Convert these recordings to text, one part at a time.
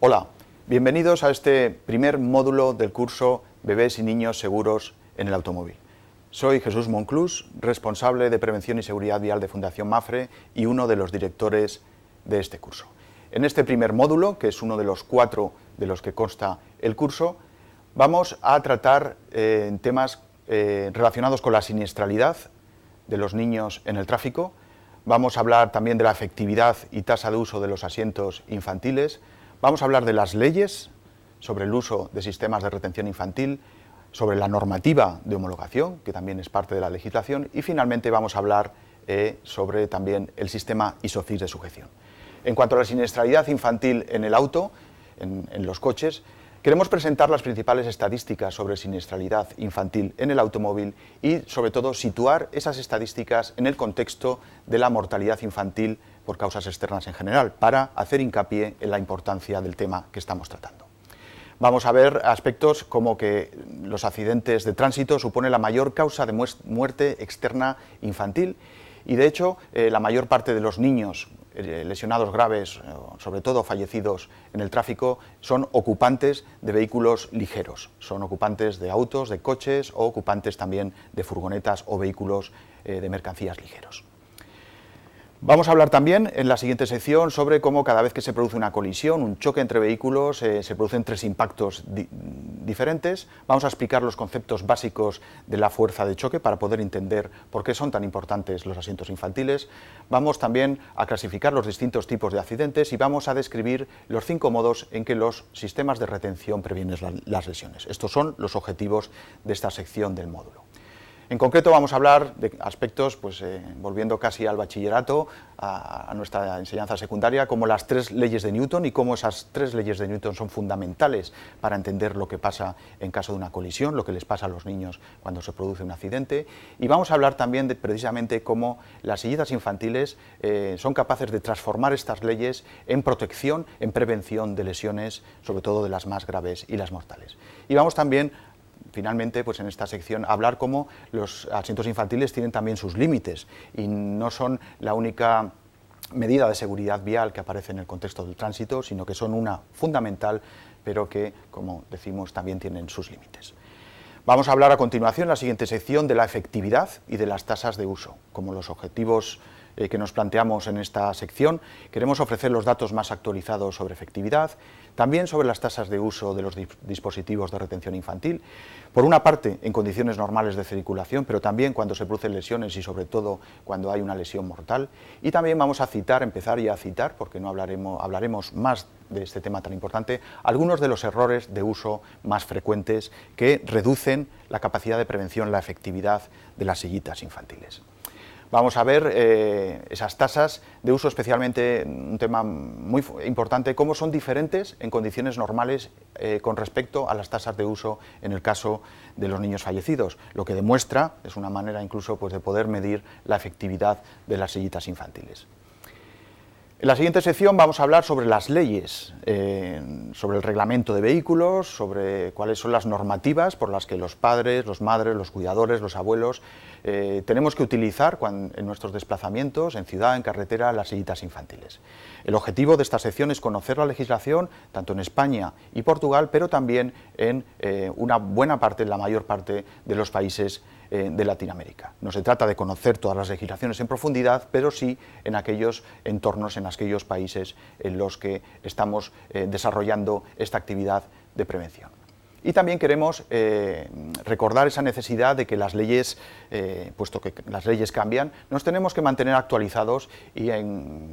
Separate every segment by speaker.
Speaker 1: Hola, bienvenidos a este primer módulo del curso Bebés y Niños Seguros en el Automóvil. Soy Jesús Monclús, responsable de Prevención y Seguridad Vial de Fundación Mapfre y uno de los directores de este curso. En este primer módulo, que es uno de los 4 de los que consta el curso, vamos a tratar temas relacionados con la siniestralidad de los niños en el tráfico. Vamos a hablar también de la efectividad y tasa de uso de los asientos infantiles. Vamos a hablar de las leyes sobre el uso de sistemas de retención infantil, sobre la normativa de homologación, que también es parte de la legislación, y finalmente vamos a hablar sobre también el sistema ISOCIS de sujeción. En cuanto a la siniestralidad infantil en el auto, en los coches, queremos presentar las principales estadísticas sobre siniestralidad infantil en el automóvil y, sobre todo, situar esas estadísticas en el contexto de la mortalidad infantil por causas externas en general, para hacer hincapié en la importancia del tema que estamos tratando. Vamos a ver aspectos como que los accidentes de tránsito suponen la mayor causa de muerte externa infantil y, de hecho, la mayor parte de los niños lesionados graves, sobre todo fallecidos en el tráfico, son ocupantes de vehículos ligeros, son ocupantes de autos, de coches o ocupantes también de furgonetas o vehículos de mercancías ligeros. Vamos a hablar también en la siguiente sección sobre cómo cada vez que se produce una colisión, un choque entre vehículos, se producen 3 impactos diferentes. Vamos a explicar los conceptos básicos de la fuerza de choque para poder entender por qué son tan importantes los asientos infantiles. Vamos también a clasificar los distintos tipos de accidentes y vamos a describir los 5 modos en que los sistemas de retención previenen las lesiones. Estos son los objetivos de esta sección del módulo. En concreto vamos a hablar de aspectos, volviendo casi al bachillerato, a nuestra enseñanza secundaria, como las 3 leyes de Newton y cómo esas 3 leyes de Newton son fundamentales para entender lo que pasa en caso de una colisión, lo que les pasa a los niños cuando se produce un accidente. Y vamos a hablar también de precisamente cómo las sillitas infantiles son capaces de transformar estas leyes en protección, en prevención de lesiones, sobre todo de las más graves y las mortales. Y vamos también finalmente, en esta sección, hablar cómo los asientos infantiles tienen también sus límites y no son la única medida de seguridad vial que aparece en el contexto del tránsito, sino que son una fundamental, pero que, como decimos, también tienen sus límites. Vamos a hablar a continuación, en la siguiente sección, de la efectividad y de las tasas de uso. Como los objetivos que nos planteamos en esta sección, queremos ofrecer los datos más actualizados sobre efectividad, también sobre las tasas de uso de los dispositivos de retención infantil, por una parte en condiciones normales de circulación, pero también cuando se producen lesiones y sobre todo cuando hay una lesión mortal, y también vamos a empezar a citar, porque no hablaremos más de este tema tan importante, algunos de los errores de uso más frecuentes que reducen la capacidad de prevención, la efectividad de las sillitas infantiles. Vamos a ver esas tasas de uso, especialmente un tema muy importante, cómo son diferentes en condiciones normales con respecto a las tasas de uso en el caso de los niños fallecidos, lo que demuestra, es una manera incluso de poder medir la efectividad de las sillitas infantiles. En la siguiente sección vamos a hablar sobre las leyes, sobre el reglamento de vehículos, sobre cuáles son las normativas por las que los padres, los madres, los cuidadores, los abuelos tenemos que utilizar en nuestros desplazamientos en ciudad, en carretera, las sillitas infantiles. El objetivo de esta sección es conocer la legislación tanto en España y Portugal, pero también en una buena parte, en la mayor parte de los países de Latinoamérica. No se trata de conocer todas las legislaciones en profundidad, pero sí en aquellos entornos, en aquellos países en los que estamos desarrollando esta actividad de prevención. Y también queremos recordar esa necesidad de que las leyes, puesto que las leyes cambian, nos tenemos que mantener actualizados y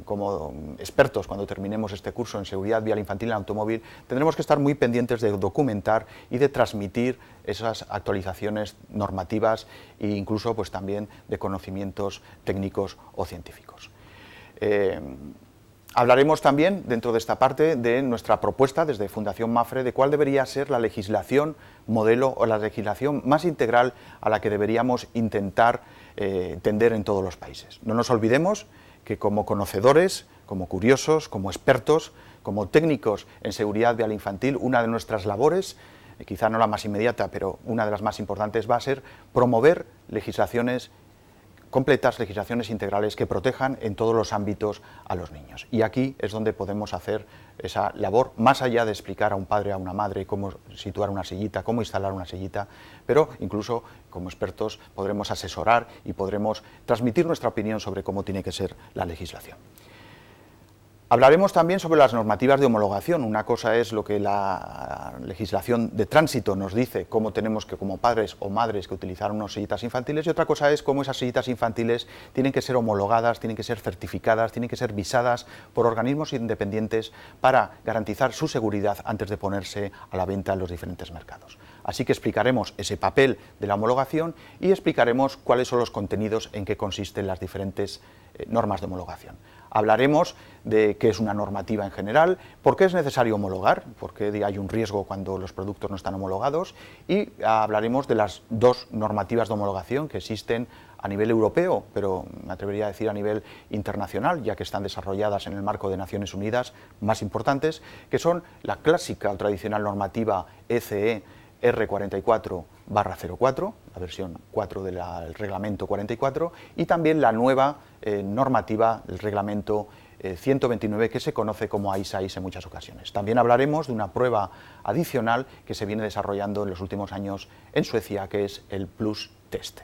Speaker 1: como expertos, cuando terminemos este curso en seguridad vial infantil en automóvil, tendremos que estar muy pendientes de documentar y de transmitir esas actualizaciones normativas e incluso también de conocimientos técnicos o científicos. Hablaremos también, dentro de esta parte, de nuestra propuesta desde Fundación Mapfre de cuál debería ser la legislación modelo o la legislación más integral a la que deberíamos intentar tender en todos los países. No nos olvidemos que como conocedores, como curiosos, como expertos, como técnicos en seguridad vial infantil, una de nuestras labores, quizá no la más inmediata, pero una de las más importantes, va a ser promover legislaciones completas, legislaciones integrales que protejan en todos los ámbitos a los niños. Y aquí es donde podemos hacer esa labor, más allá de explicar a un padre, a una madre, cómo situar una sillita, cómo instalar una sillita, pero incluso como expertos podremos asesorar y podremos transmitir nuestra opinión sobre cómo tiene que ser la legislación. Hablaremos también sobre las normativas de homologación. Una cosa es lo que la legislación de tránsito nos dice, cómo tenemos que, como padres o madres, que utilizar unas sillitas infantiles, y otra cosa es cómo esas sillitas infantiles tienen que ser homologadas, tienen que ser certificadas, tienen que ser visadas por organismos independientes para garantizar su seguridad antes de ponerse a la venta en los diferentes mercados. Así que explicaremos ese papel de la homologación y explicaremos cuáles son los contenidos, en qué consisten las diferentes normas de homologación. Hablaremos de qué es una normativa en general, por qué es necesario homologar, por qué hay un riesgo cuando los productos no están homologados, y hablaremos de las dos normativas de homologación que existen a nivel europeo, pero me atrevería a decir a nivel internacional, ya que están desarrolladas en el marco de Naciones Unidas, más importantes, que son la clásica o tradicional normativa ECE R44/04, la versión 4 del reglamento 44, y también la nueva normativa, el reglamento 129, que se conoce como AISA-IS en muchas ocasiones. También hablaremos de una prueba adicional que se viene desarrollando en los últimos años en Suecia, que es el Plus Test.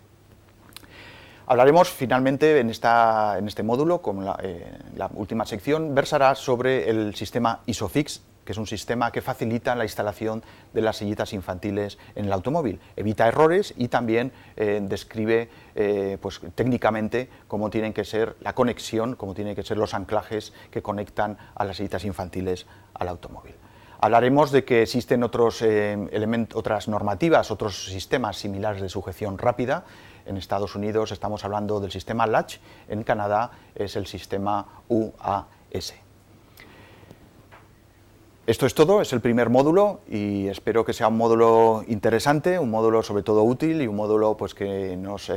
Speaker 1: Hablaremos finalmente en este módulo, como la última sección, versará sobre el sistema ISOFIX, que es un sistema que facilita la instalación de las sillitas infantiles en el automóvil, evita errores y también describe pues, técnicamente cómo tienen que ser la conexión, cómo tienen que ser los anclajes que conectan a las sillitas infantiles al automóvil. Hablaremos de que existen otras normativas, otros sistemas similares de sujeción rápida. En Estados Unidos estamos hablando del sistema Latch, en Canadá es el sistema UAS. Esto es todo, es el primer módulo y espero que sea un módulo interesante, un módulo sobre todo útil y un módulo pues, que nos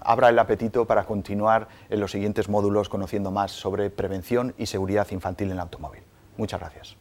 Speaker 1: abra el apetito para continuar en los siguientes módulos conociendo más sobre prevención y seguridad infantil en el automóvil. Muchas gracias.